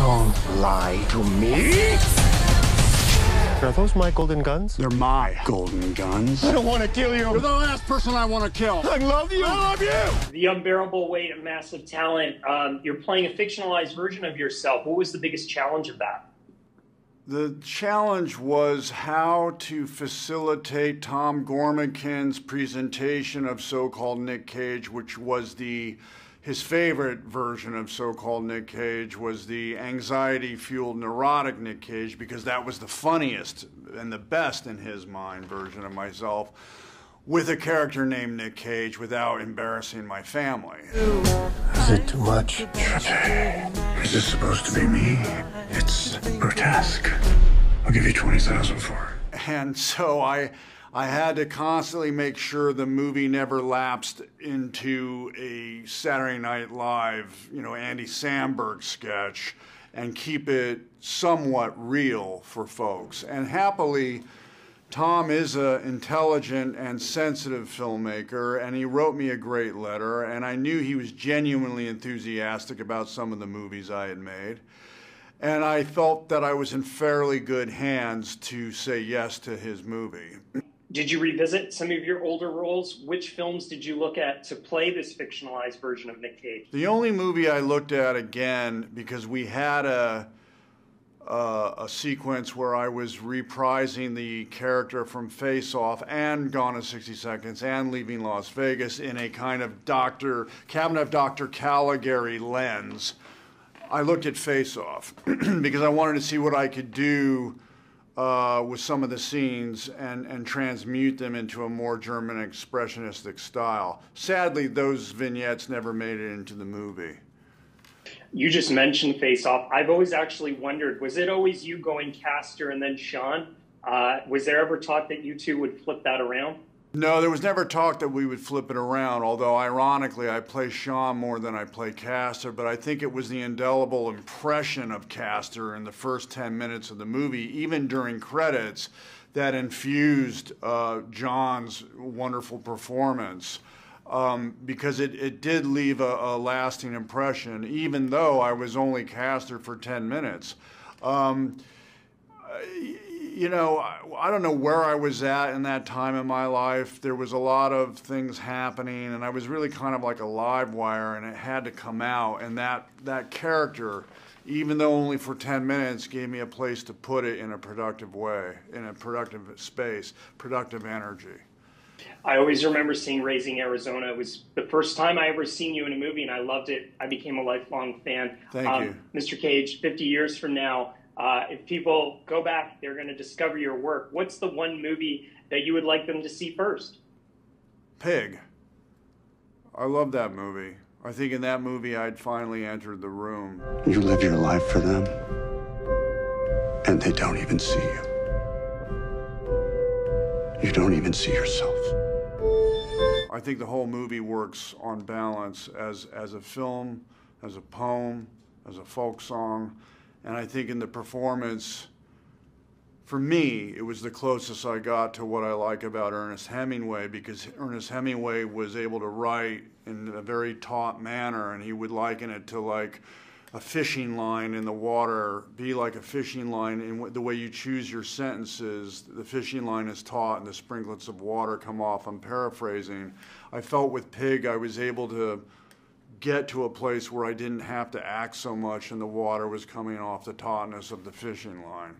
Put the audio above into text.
Don't lie to me! Are those my golden guns? They're my golden guns. I don't want to kill you. You're the last person I want to kill. I love you. I love you. The Unbearable Weight of Massive Talent. You're playing a fictionalized version of yourself. What was the biggest challenge of that? The challenge was how to facilitate Tom Gormican's presentation of so-called Nick Cage, which was his favorite version of so-called Nick Cage was the anxiety-fueled neurotic Nick Cage, because that was the funniest and the best in his mind version of myself, with a character named Nick Cage without embarrassing my family. Is it too much? Is this supposed to be me? It's grotesque. I'll give you 20,000 for it. And so I had to constantly make sure the movie never lapsed into a Saturday Night Live, Andy Samberg sketch, and keep it somewhat real for folks. And happily, Tom is an intelligent and sensitive filmmaker, and he wrote me a great letter, and I knew he was genuinely enthusiastic about some of the movies I had made. And I felt that I was in fairly good hands to say yes to his movie. Did you revisit some of your older roles? Which films did you look at to play this fictionalized version of Nick Cage? The only movie I looked at again, because we had a sequence where I was reprising the character from Face Off and Gone in 60 Seconds and Leaving Las Vegas in a kind of Cabinet of Dr. Caligari lens. I looked at Face Off because I wanted to see what I could do with some of the scenes and transmute them into a more German expressionistic style. Sadly, those vignettes never made it into the movie. You just mentioned Face Off. I've always actually wondered, was it always you going Castor and then Sean? Was there ever talk that you two would flip that around? No, there was never talk that we would flip it around, although ironically I play Sean more than I play Castor, but I think it was the indelible impression of Castor in the first 10 minutes of the movie, even during credits, that infused John's wonderful performance. Because it did leave a lasting impression, even though I was only Castor for 10 minutes. I don't know where I was at in that time in my life. There was a lot of things happening, and I was really kind of like a live wire, and it had to come out. And that character, even though only for 10 minutes, gave me a place to put it in a productive way, in a productive space, productive energy. I always remember seeing Raising Arizona. It was the first time I ever seen you in a movie, and I loved it. I became a lifelong fan. Thank you. Mr. Cage, 50 years from now, if people go back, they're going to discover your work. What's the one movie that you would like them to see first? Pig. I love that movie. I think in that movie I'd finally entered the room. You live your life for them, and they don't even see you. You don't even see yourself. I think the whole movie works on balance as a film, as a poem, as a folk song. And I think in the performance, for me, it was the closest I got to what I like about Ernest Hemingway, because Ernest Hemingway was able to write in a very taut manner, and he would liken it to like a fishing line in the water, be like a fishing line in the way you choose your sentences. The fishing line is taut and the sprinklets of water come off. I'm paraphrasing. I felt with Pig I was able to get to a place where I didn't have to act so much and the water was coming off the tautness of the fishing line.